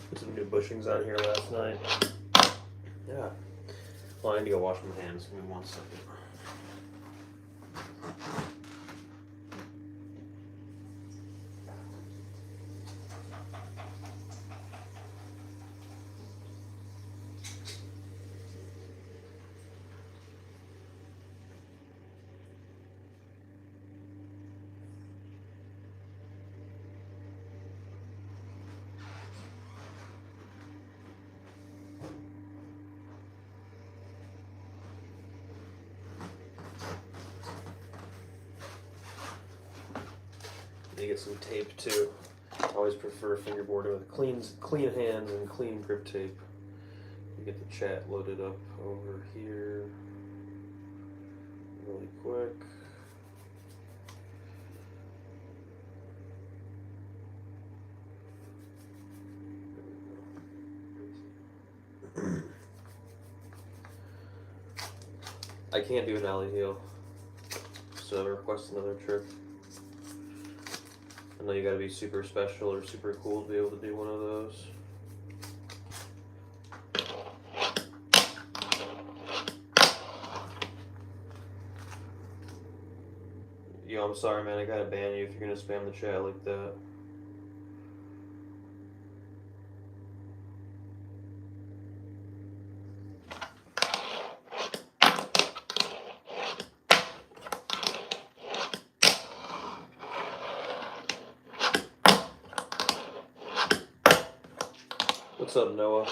Put some new bushings on here last night. Yeah. Well, I need to go wash my hands. Give me 1 second. You get some tape too. I always prefer fingerboarding with clean hands and clean grip tape. You get the chat loaded up over here really quick. I can't do an alley heel, so request another trick. I know you gotta be super special or super cool to be able to do one of those. Yo, I'm sorry, man. I gotta ban you if you're gonna spam the chat like that. What's up, Noah?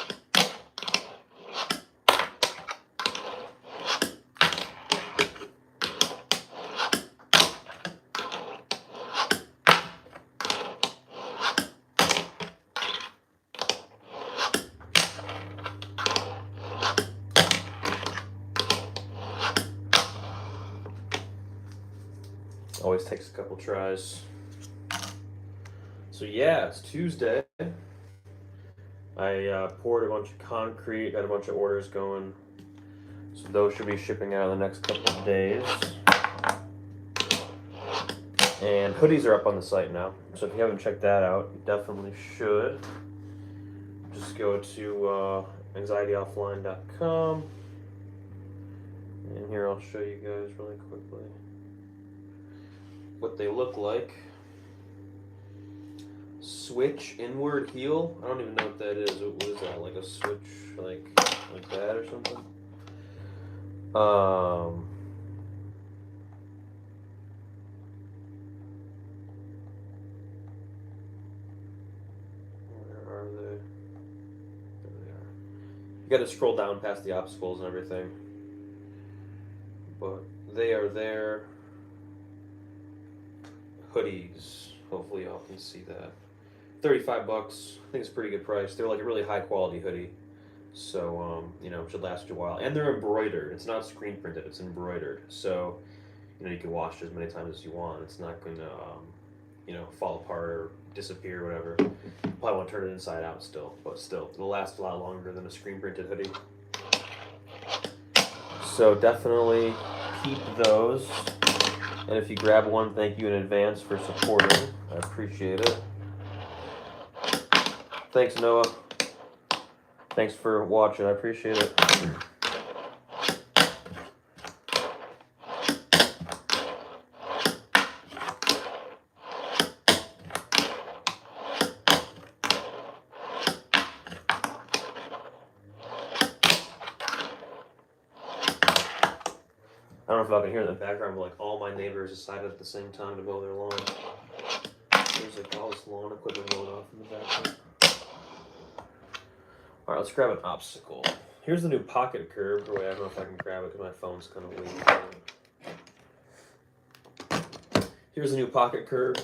Always takes a couple tries. So yeah, it's Tuesday. I poured a bunch of concrete, got a bunch of orders going. So those should be shipping out in the next couple of days. And hoodies are up on the site now. So if you haven't checked that out, you definitely should. Just go to anxietyoffline.com. And here I'll show you guys really quickly what they look like. Switch inward heel. I don't even know what that is. What is that? Like a switch, like that or something? Where are they? There they are. You got to scroll down past the obstacles and everything, but they are there. Hoodies. Hopefully y'all can see that. $35. I think it's a pretty good price. They're like a really high quality hoodie. So, you know, it should last you a while. And they're embroidered. It's not screen printed, it's embroidered. So, you know, you can wash it as many times as you want. It's not going to, you know, fall apart or disappear or whatever. You probably want to turn it inside out still. But still, it'll last a lot longer than a screen printed hoodie. So definitely keep those. And if you grab one, thank you in advance for supporting. I appreciate it. Thanks, Noah. Thanks for watching. I appreciate it. I don't know if y'all can hear in the background, but like all my neighbors decided at the same time to mow their lawn. There's like all this lawn equipment going off in the background. All right, let's grab an obstacle. Here's the new pocket curb. Wait, I don't know if I can grab it because my phone's kind of weak. Here's the new pocket curb.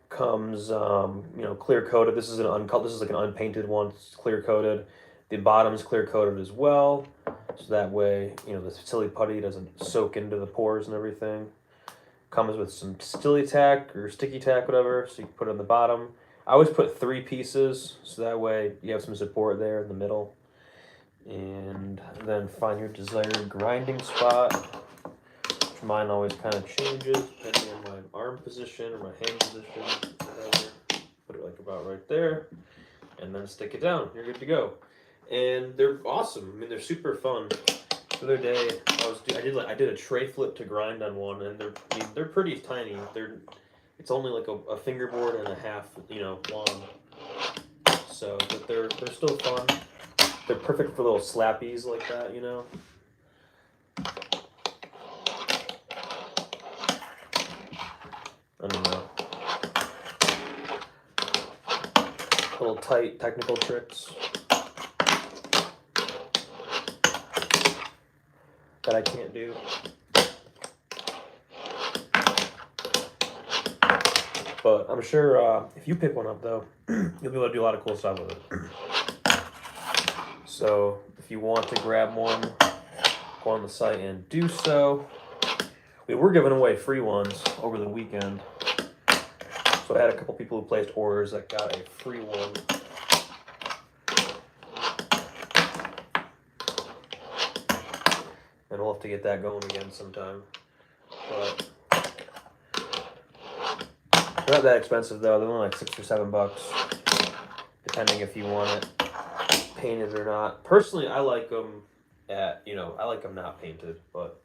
Comes, you know, clear coated. This is an uncut. This is like an unpainted one. It's clear coated. The bottom's clear coated as well, so that way, you know, the silly putty doesn't soak into the pores and everything. Comes with some stilly tack or sticky tack, whatever. So you can put it on the bottom. I always put 3 pieces, so that way you have some support there in the middle. And then find your desired grinding spot. Which mine always kind of changes depending on my arm position or my hand position, whatever. Put it like about right there. and then stick it down. You're good to go. And they're awesome. I mean, they're super fun. The other day, I did a tray flip to grind on one, and they're pretty tiny. It's only like a fingerboard and a half, long. So, but they're still fun. They're perfect for little slappies like that, I don't know. Little tight technical tricks that I can't do. But I'm sure if you pick one up, though, you'll be able to do a lot of cool stuff with it. So if you want to grab one, go on the site and do so. We were giving away free ones over the weekend. So I had a couple people who placed orders that got a free one. And we'll have to get that going again sometime. But they're not that expensive though. They're only like $6 or $7, depending if you want it painted or not. Personally, I like them I like them not painted. But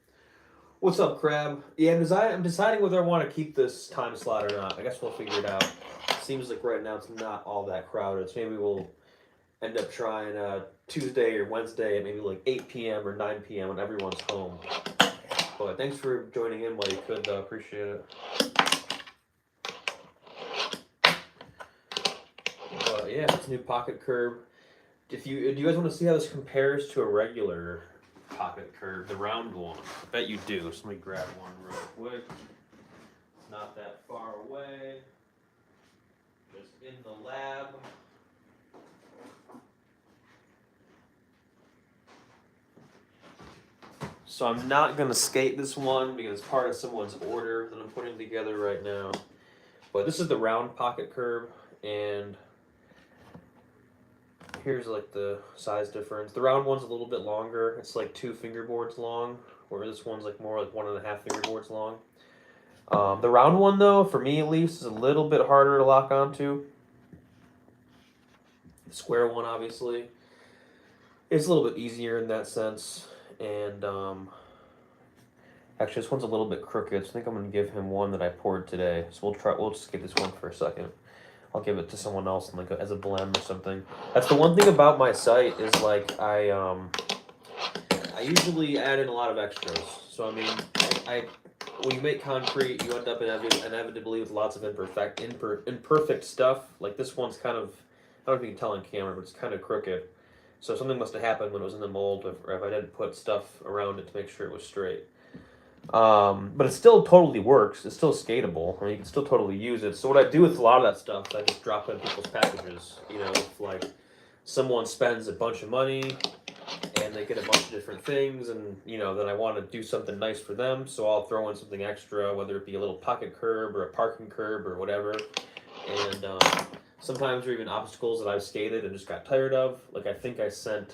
what's up, Crab? Yeah, I'm deciding whether I want to keep this time slot or not. I guess we'll figure it out. Seems like right now it's not all that crowded, so maybe we'll end up trying Tuesday or Wednesday at maybe like 8 p.m. or 9 p.m. when everyone's home. But thanks for joining in while you could, though. Appreciate it. But yeah, it's a new pocket curb. Do you guys want to see how this compares to a regular pocket curb, the round one? I bet you do. So let me grab one real quick. It's not that far away. Just in the lab. So I'm not going to skate this one because it's part of someone's order that I'm putting together right now. But this is the round pocket curb, and here's like the size difference. The round one's a little bit longer. It's like 2 fingerboards long, where this one's like more like 1.5 fingerboards long. The round one, though, for me at least, is a little bit harder to lock onto. The square one, obviously, it's a little bit easier in that sense. And actually, this one's a little bit crooked, so I think I'm gonna give him one that I poured today. So we'll just get this one for a second. I'll give it to someone else like as a blend or something. That's the one thing about my site is like I usually add in a lot of extras. So I mean, when you make concrete, you end up inevitably with lots of imperfect stuff. Like this one's kind of, I don't know if you can tell on camera, but it's kind of crooked. So something must have happened when it was in the mold, or if I didn't put stuff around it to make sure it was straight. But it still totally works. It's still skatable. I mean, you can still totally use it. So what I do with a lot of that stuff, I just drop it in people's packages. If like someone spends a bunch of money and they get a bunch of different things, and then I want to do something nice for them, so I'll throw in something extra, whether it be a little pocket curb or a parking curb or whatever. And sometimes there are even obstacles that I've skated and just got tired of. Like I think I sent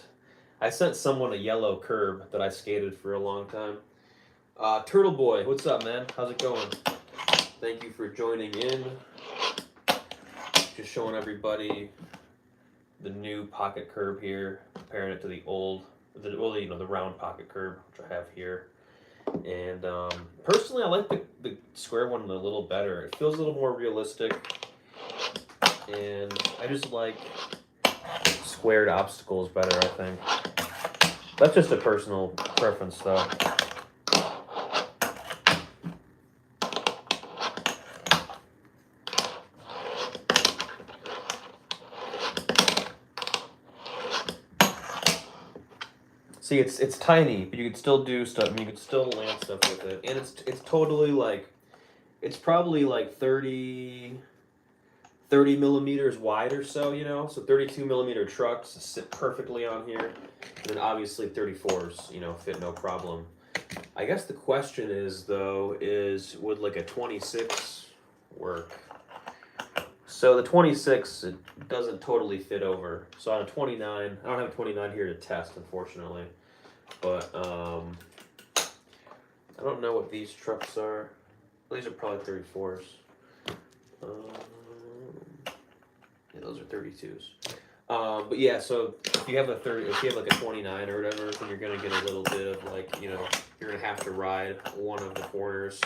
someone a yellow curb that I skated for a long time. Turtle Boy, what's up, man? How's it going? Thank you for joining in. Just showing everybody the new pocket curb here, comparing it to the the round pocket curb, which I have here. And personally, I like the square one a little better. It feels a little more realistic. And I just like squared obstacles better, I think. That's just a personal preference, though. See, it's tiny, but you can still do stuff. I mean, you can still land stuff with it, and it's totally like, it's probably like 30 millimeters wide or so, so 32 millimeter trucks sit perfectly on here, and then obviously 34s, fit no problem. I guess the question is, though, would like a 26 work? So the 26, it doesn't totally fit over. So on a 29, I don't have a 29 here to test, unfortunately. But I don't know what these trucks are. These are probably 34s. Yeah, those are 32s. But yeah, so if you have a 30, if you have like a 29 or whatever, then you're gonna get a little bit of like, you know, you're gonna have to ride one of the corners.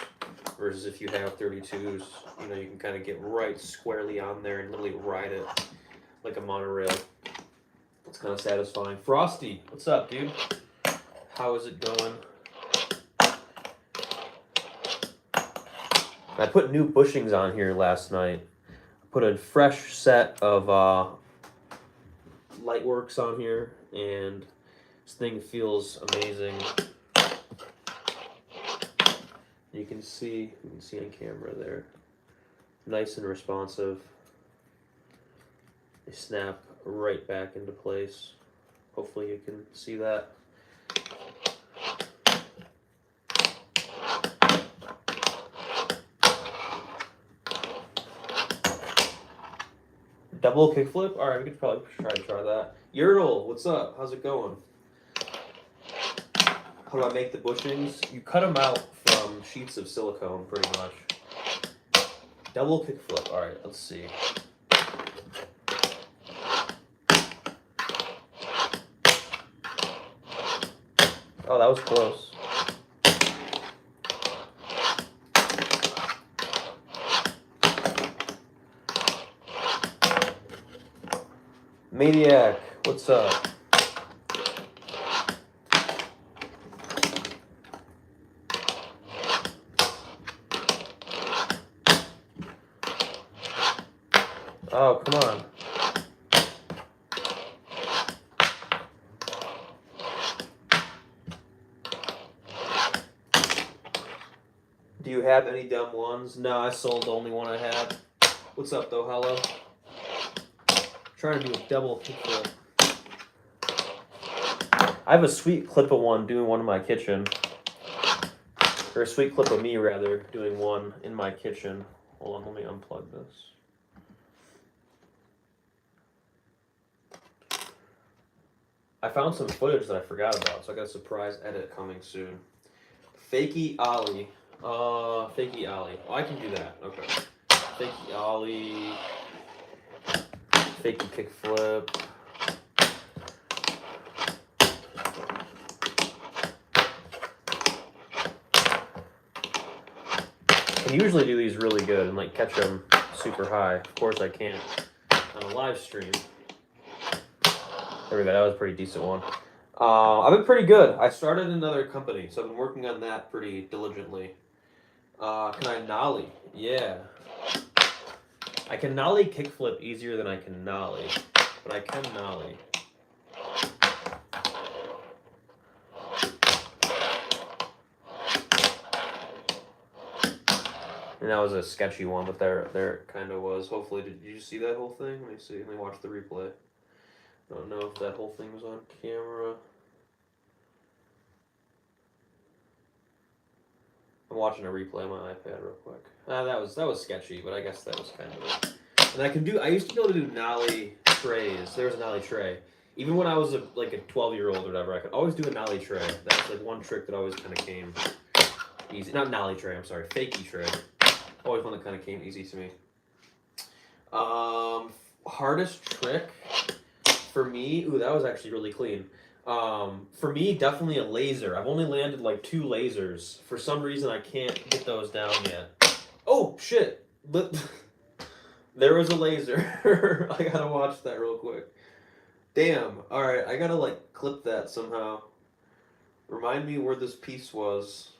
Versus if you have 32s, you know, you can kind of get right squarely on there and literally ride it like a monorail. It's kind of satisfying. Frosty, what's up, dude? How is it going? I put new bushings on here last night. Put a fresh set of Lightworks on here, and this thing feels amazing. You can see on camera there. Nice and responsive. They snap right back into place. Hopefully you can see that. Double kickflip? Alright, we could probably try that. Yertle, what's up? How's it going? How do I make the bushings? You cut them out from sheets of silicone, pretty much. Double kickflip. Alright, let's see. Oh, that was close. Maniac, what's up? Oh, come on. Do you have any dumb ones? No, I sold the only one I had. What's up, though? Hello? Trying to do a double kickflip. I have a sweet clip of one doing one in my kitchen. Or a sweet clip of me, rather, doing one in my kitchen. Hold on, let me unplug this. I found some footage that I forgot about, so I got a surprise edit coming soon. Fakey Ollie. Fakey Ollie. Oh, I can do that. Okay. Fakey Ollie. Fakey kickflip. I can usually do these really good and like catch them super high. Of course I can't on a live stream. There we go, that was a pretty decent one. I've been pretty good. I started another company, so I've been working on that pretty diligently. Can I nollie? Yeah. I can nollie kickflip easier than I can nollie, but I can nollie. And that was a sketchy one, but there it kind of was. Hopefully, did you see that whole thing? Let me see. Let me watch the replay. I don't know if that whole thing was on camera. I'm watching a replay on my iPad real quick. That was sketchy, but I guess that was kind of it. And I used to be able to do nollie trays. There was a nollie tray. Even when I was like a 12-year-old or whatever, I could always do a nollie tray. That's like one trick that always kind of came easy. Not nollie tray, I'm sorry. Fakey tray. Always one that kind of came easy to me. Hardest trick for me, ooh, that was actually really clean. For me, definitely a laser. I've only landed like 2 lasers. For some reason, I can't get those down yet. Oh, shit. There was a laser. I gotta watch that real quick. Damn. Alright, I gotta like clip that somehow. Remind me where this piece was.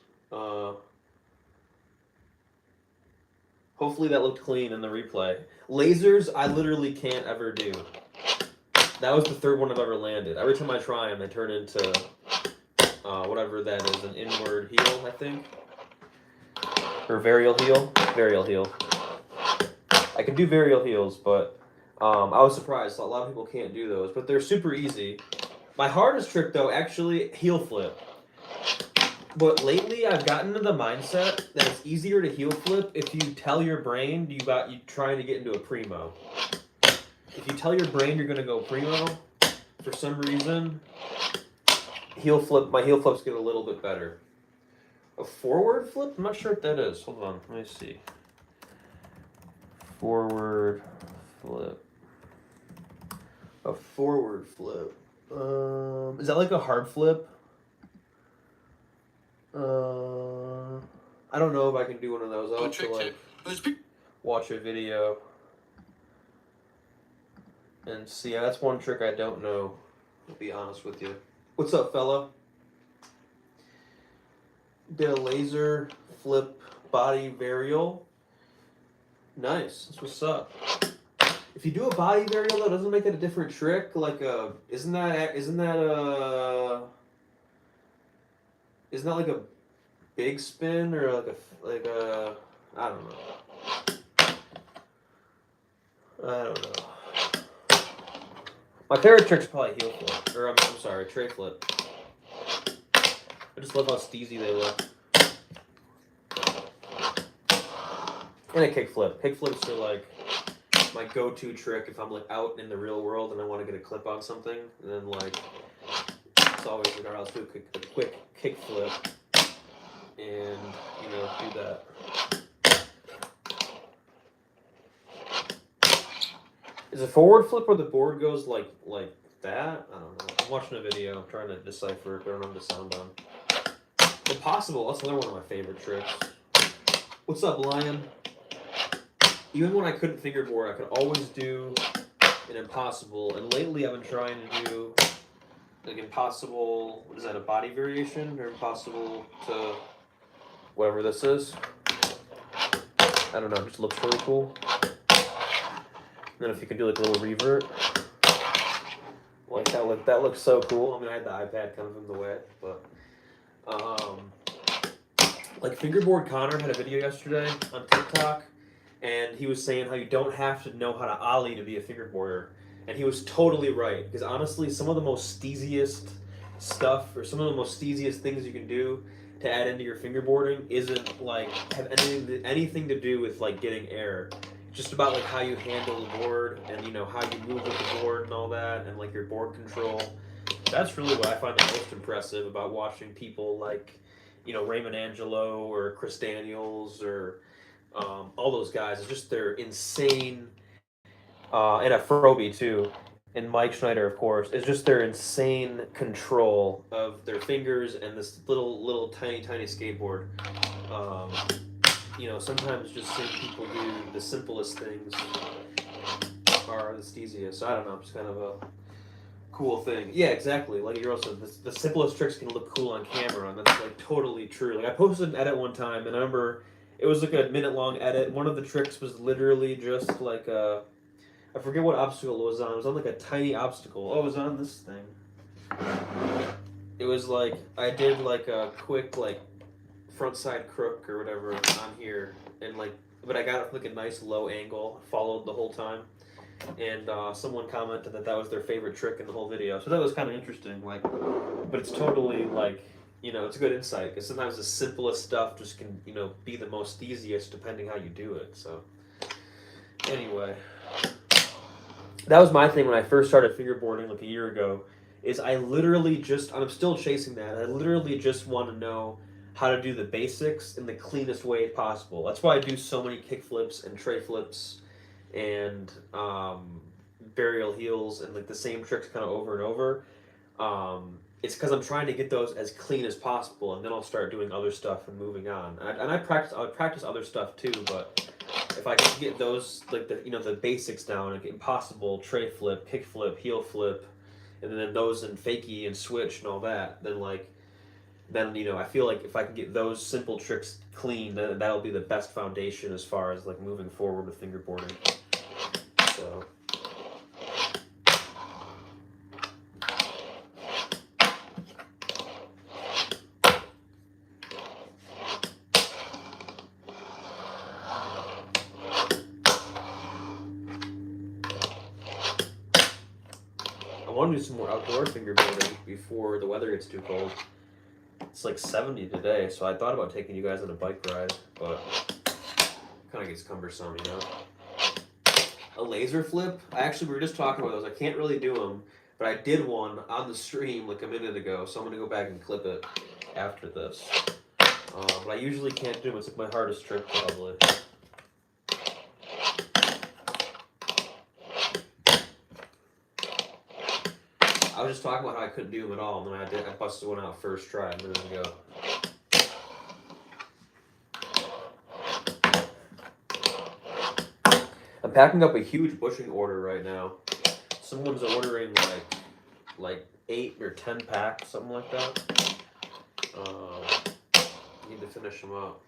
Hopefully that looked clean in the replay. Lasers, I literally can't ever do. That was the 3rd one I've ever landed. Every time I try them, they turn into whatever that is, an inward heel, I think. Or varial heel. Varial heel. I can do varial heels, but I was surprised. A lot of people can't do those, but they're super easy. My hardest trick, though, actually, heel flip. But lately, I've gotten to the mindset that it's easier to heel flip if you tell your brain you trying to get into a primo. If you tell your brain you're gonna go primo, for some reason, my heel flips get a little bit better. A forward flip? I'm not sure what that is. Hold on, let me see. Forward flip. A forward flip. Is that like a hard flip? I don't know if I can do one of those. I'll have to like watch a video and see. Yeah, that's one trick I don't know. I'll be honest with you. What's up, fella? Did a laser flip body varial. Nice. That's what's up. If you do a body varial though, doesn't it make that a different trick? Like isn't that like a big spin or like a I don't know. I don't know. My favorite trick's probably heel flip, or I'm sorry, tray flip. I just love how steezy they look. And a kick flip. Kick flips are like my go-to trick if I'm like out in the real world and I want to get a clip on something. And then like it's always like I'll do a quick kick flip and do that. Is it forward flip where the board goes like that? I don't know. I'm watching a video. I'm trying to decipher it. I don't have the sound on. Impossible. That's another one of my favorite tricks. What's up, Lion? Even when I couldn't fingerboard, I could always do an impossible. And lately, I've been trying to do like impossible. What is that? A body variation or impossible to whatever this is? I don't know. It just looks really cool. And then if you can do like a little revert, like that looks so cool. I mean, I had the iPad kind of in the way, but like Fingerboard Connor had a video yesterday on TikTok, and he was saying how you don't have to know how to ollie to be a fingerboarder, and he was totally right. Because honestly, some of the most steeziest stuff, or some of the most steeziest things you can do to add into your fingerboarding, isn't like have anything to do with like getting air. Just about like how you handle the board and how you move with the board and all that, and like your board control. That's really what I find the most impressive about watching people like Raymond Angelo or Chris Daniels or all those guys. It's just their insane and Froby too, and Mike Schneider of course. It's just their insane control of their fingers and this little tiny skateboard. Sometimes just seeing people do the simplest things are the steeziest. So I don't know, just kind of a cool thing. Yeah, exactly. Like you're also the simplest tricks can look cool on camera, and that's like totally true. Like I posted an edit one time, and I remember it was like a minute-long edit. One of the tricks was literally just like I forget what obstacle it was on. It was on like a tiny obstacle. Oh, it was on this thing. It was like I did like a quick like front side crook or whatever on here, and but I got it like a nice low angle, followed the whole time, and someone commented that was their favorite trick in the whole video, so that was kind of interesting. Like, but it's totally like it's a good insight, because sometimes the simplest stuff just can be the most easiest depending how you do it. So anyway, that was my thing when I first started fingerboarding like a year ago. Is I'm still chasing that. I literally just want to know how to do the basics in the cleanest way possible. That's why I do so many kick flips and tray flips and burial heels and like the same tricks kind of over and over. It's because I'm trying to get those as clean as possible, and then I'll start doing other stuff and moving on. I would practice other stuff too, but if I can get those like the basics down, like impossible, tray flip, kick flip, heel flip, and then those and fakie and switch and all that, then I feel like if I can get those simple tricks clean, then that'll be the best foundation as far as like moving forward with fingerboarding. So I want to do some more outdoor fingerboarding before the weather gets too cold. It's like 70 today, so I thought about taking you guys on a bike ride, but it kind of gets cumbersome, A laser flip? We were just talking about those. I can't really do them, but I did one on the stream like a minute ago, so I'm going to go back and clip it after this. But I usually can't do them. It's like my hardest trick, probably. I was just talking about how I couldn't do them at all, and then I busted one out first try a minute ago. I'm packing up a huge bushing order right now. Someone's ordering like 8 or 10 packs, something like that. Need to finish them up.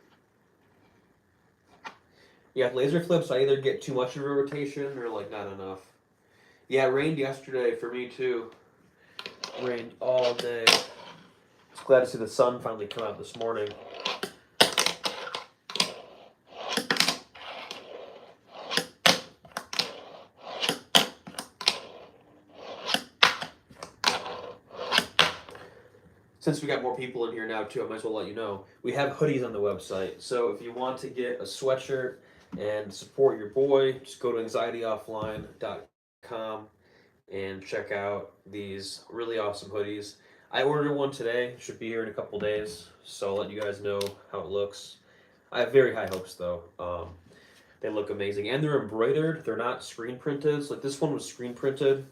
Yeah, laser flips, I either get too much of a rotation or like not enough. Yeah, it rained yesterday for me too. Rained all day. Just glad to see the sun finally come out this morning. Since we got more people in here now too, I might as well let you know. We have hoodies on the website. So if you want to get a sweatshirt and support your boy, just go to anxietyoffline.com and check out these really awesome hoodies. I ordered one today, should be here in a couple days, so I'll let you guys know how it looks. I have very high hopes though. They look amazing, and they're embroidered. They're not screen printed. So like this one was screen printed,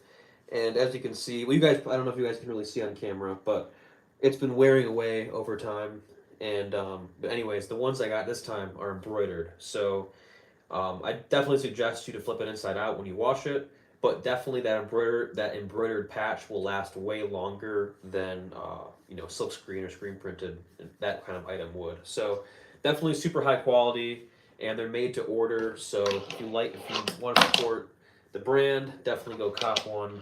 and as you can see, well, you guys, I don't know if you guys can really see on camera, but it's been wearing away over time. And but anyways, the ones I got this time are embroidered. So I definitely suggest you to flip it inside out when you wash it. But definitely that embroidered patch will last way longer than silk screen or screen printed, that kind of item would. So definitely super high quality, and they're made to order. So if you want to support the brand, definitely go cop one.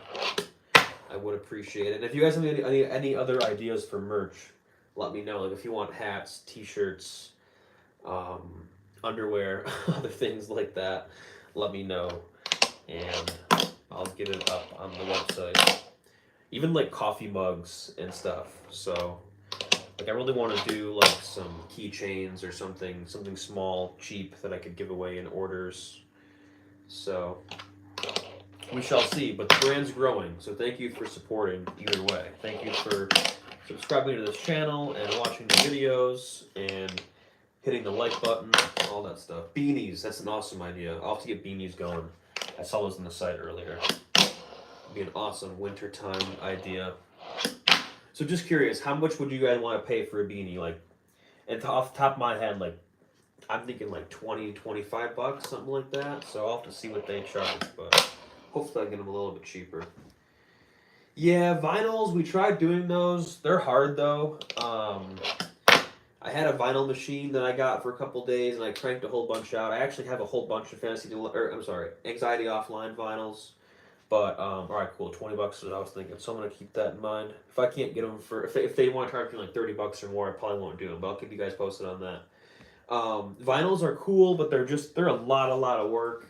I would appreciate it. And if you guys have any other ideas for merch, let me know. Like if you want hats, t-shirts, underwear, other things like that, let me know, and I'll get it up on the website. Even like coffee mugs and stuff. So like I really want to do like some keychains or something small, cheap that I could give away in orders. So we shall see, but the brand's growing, so thank you for supporting either way. Thank you for subscribing to this channel and watching the videos and hitting the like button, all that stuff. Beanies, that's an awesome idea. I'll have to get beanies going. I saw those on the site earlier. It'd be an awesome wintertime idea. So just curious, how much would you guys want to pay for a beanie? Like, and off the top of my head, like, I'm thinking like 20, 25 bucks, something like that. So I'll have to see what they charge, but hopefully I get them a little bit cheaper. Yeah, vinyls, we tried doing those. They're hard though. I had a vinyl machine that I got for a couple days, and I cranked a whole bunch out. I actually have a whole bunch of Anxiety Offline vinyls. But all right, cool. 20 bucks is what I was thinking, so I'm gonna keep that in mind. If I can't get them if they want to charge me like 30 bucks or more, I probably won't do them. But I'll keep you guys posted on that. Vinyls are cool, but they're a lot of work.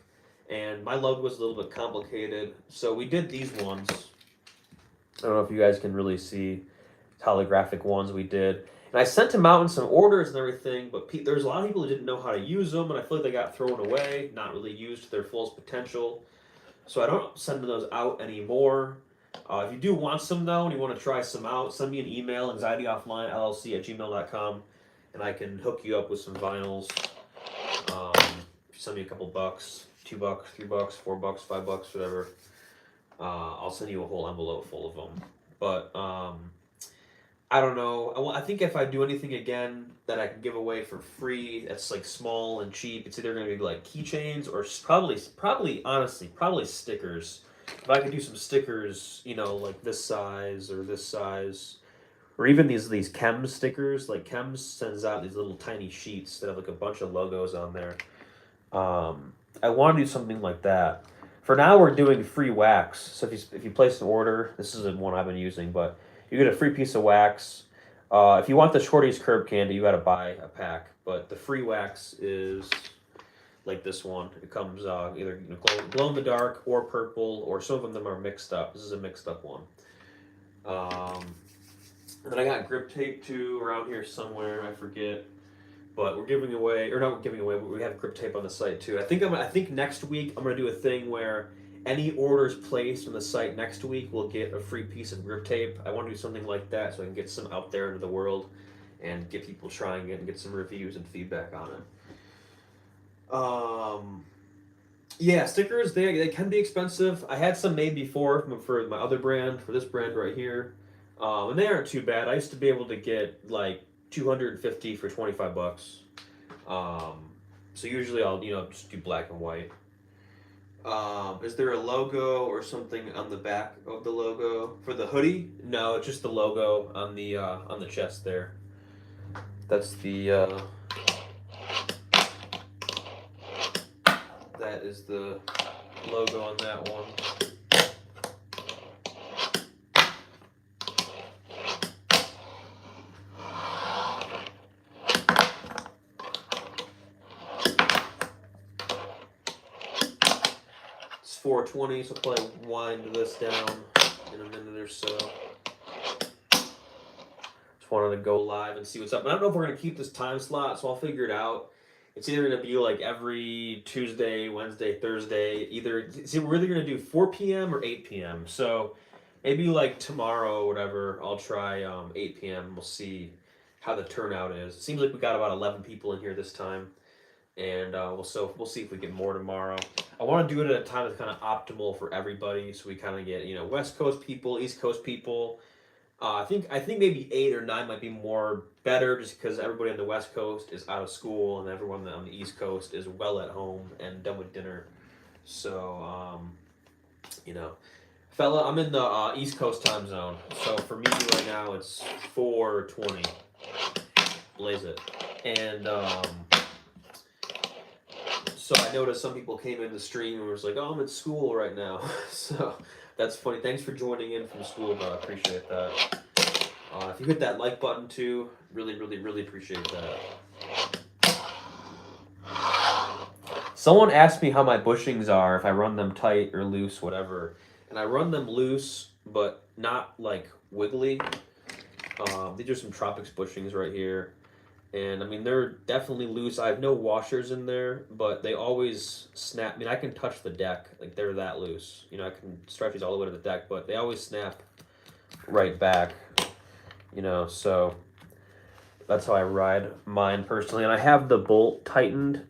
And my logo was a little bit complicated, so we did these ones. I don't know if you guys can really see holographic ones we did. And I sent them out in some orders and everything, but there's a lot of people who didn't know how to use them, and I feel like they got thrown away, not really used to their fullest potential. So I don't send those out anymore. If you do want some though, and you want to try some out, send me an email, anxietyofflinellc@gmail.com, and I can hook you up with some vinyls. Send me a couple bucks. $2, $3, $4, $5, whatever. I'll send you a whole envelope full of them. But I don't know. I think if I do anything again that I can give away for free, that's like small and cheap, it's either going to be like keychains or honestly, probably stickers. If I could do some stickers, like this size or this size, or even these Chems stickers. Like Chems sends out these little tiny sheets that have like a bunch of logos on there. I want to do something like that. For now, we're doing free wax. So if you place an order, this is the one I've been using, but you get a free piece of wax. If you want the Shorty's Curb Candy, you got to buy a pack. But the free wax is like this one. It comes either glow in the dark or purple, or some of them are mixed up. This is a mixed up one. And then I got grip tape too around here somewhere. I forget. But we're giving away, or not giving away, but we have grip tape on the site too. I think next week I'm gonna do a thing where any orders placed on the site next week will get a free piece of grip tape. I want to do something like that so I can get some out there into the world and get people trying it and get some reviews and feedback on it. Yeah, stickers, they can be expensive. I had some made before for my other brand, for this brand right here. And they aren't too bad. I used to be able to get like 250 for 25 bucks. Um, so usually I'll, just do black and white. Is there a logo or something on the back of the logo for the hoodie? No, it's just the logo on the chest there. That's that is the logo on that one. It's 4:20, so I'll probably wind this down in a minute or so. Just wanted to go live and see what's up. And I don't know if we're gonna keep this time slot, so I'll figure it out. It's either gonna be like every Tuesday, Wednesday, Thursday. We're either gonna do 4 p.m. or 8 p.m. So maybe like tomorrow or whatever, I'll try 8 p.m. We'll see how the turnout is. It seems like we got about 11 people in here this time, and we'll see if we get more tomorrow. I want to do it at a time that's kind of optimal for everybody, so we kind of get West Coast people, East Coast people. I think maybe 8 or 9 might be more better, just because everybody on the West Coast is out of school and everyone on the East Coast is well at home and done with dinner. So fella, I'm in the East Coast time zone. So for me right now it's 4:20. Blaze it, and so I noticed some people came in the stream and was like, "Oh, I'm in school right now." So that's funny. Thanks for joining in from school, bro. I appreciate that. If you hit that like button too, really, really, really appreciate that. Someone asked me how my bushings are, if I run them tight or loose, whatever. And I run them loose, but not like wiggly. These are some Tropics bushings right here. And I mean, they're definitely loose. I have no washers in there, but they always snap. I mean, I can touch the deck. Like, they're that loose. I can stretch these all the way to the deck, but they always snap right back. So that's how I ride mine personally. And I have the bolt tightened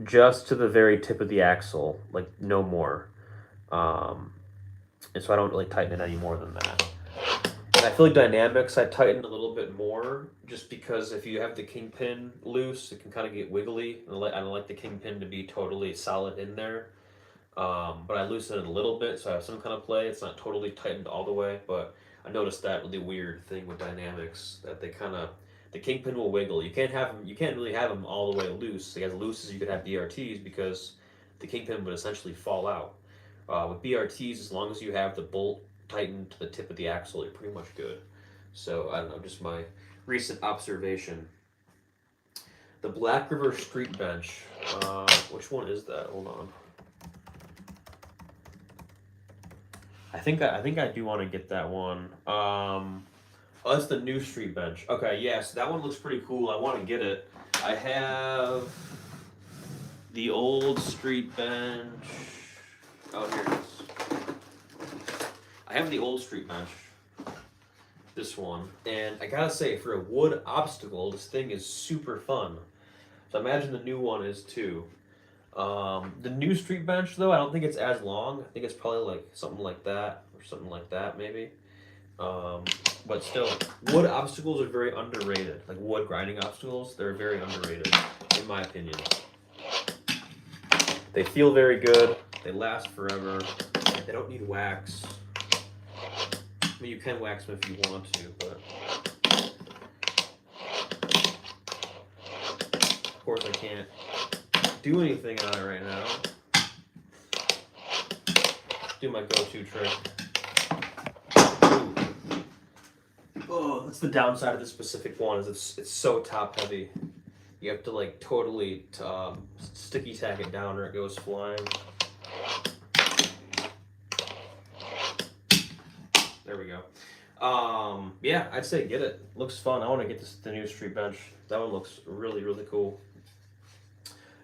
just to the very tip of the axle, like no more. And so I don't really tighten it any more than that. And I feel like Dynamics, I tighten a little bit more, just because if you have the kingpin loose, it can kind of get wiggly. I don't like the kingpin to be totally solid in there. But I loosen it a little bit, so I have some kind of play. It's not totally tightened all the way, but I noticed that really weird thing with Dynamics, that the kingpin will wiggle. You can't really have them all the way loose. Like, as loose as you could have BRTs, because the kingpin would essentially fall out. With BRTs, as long as you have the bolt tightened to the tip of the axle, you're pretty much good. So I don't know, just my recent observation. The Black River Street Bench. Which one is that? Hold on. I think I do want to get that one. Oh, that's the new street bench. Okay, yes, that one looks pretty cool. I want to get it. I have the old street bench. Oh, here it is. I have the old street bench. This one. And I gotta say, for a wood obstacle, this thing is super fun. So I imagine the new one is too. The new street bench, though, I don't think it's as long. I think it's probably like something like that, or something like that, maybe. But still, wood obstacles are very underrated. Like wood grinding obstacles, they're very underrated, in my opinion. They feel very good. They last forever. They don't need wax. I mean, you can wax them if you want to, but of course I can't do anything on it right now. Do my go-to trick. Ooh. Oh, that's the downside of this specific one, is it's so top heavy. You have to like totally sticky tack it down or it goes flying. There we go. Yeah, I'd say get it. Looks fun. I want to get the new street bench. That one looks really, really cool.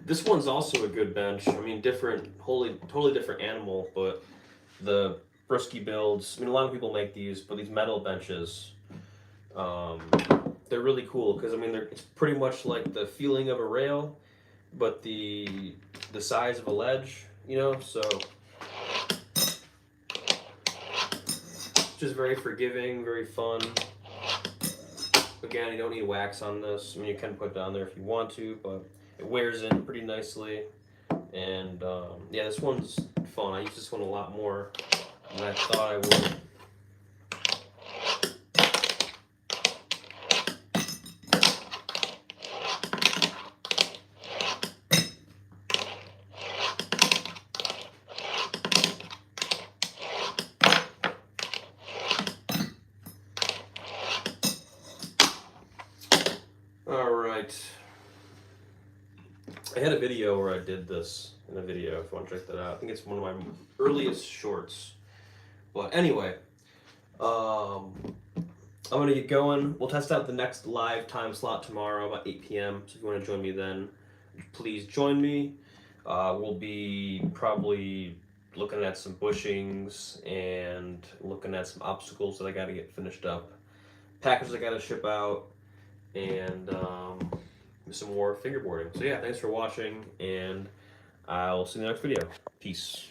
This one's also a good bench. I mean, totally different animal, but the Brusky builds, I mean, a lot of people make these, but these metal benches, they're really cool because, I mean, it's pretty much like the feeling of a rail, but the size of a ledge, you know, so just very forgiving, very fun. Again, you don't need wax on this. I mean, you can put it on there if you want to, but it wears in pretty nicely. And yeah, this one's fun. I use this one a lot more than I thought I would. All right. I had a video where I did this in a video, if you want to check that out. I think it's one of my earliest shorts. But anyway, I'm going to get going. We'll test out the next live time slot tomorrow about 8 p.m. So if you want to join me then, please join me. We'll be probably looking at some bushings and looking at some obstacles that I got to get finished up. Packages I got to ship out, and some more fingerboarding. So yeah, thanks for watching, and I'll see you in the next video. Peace.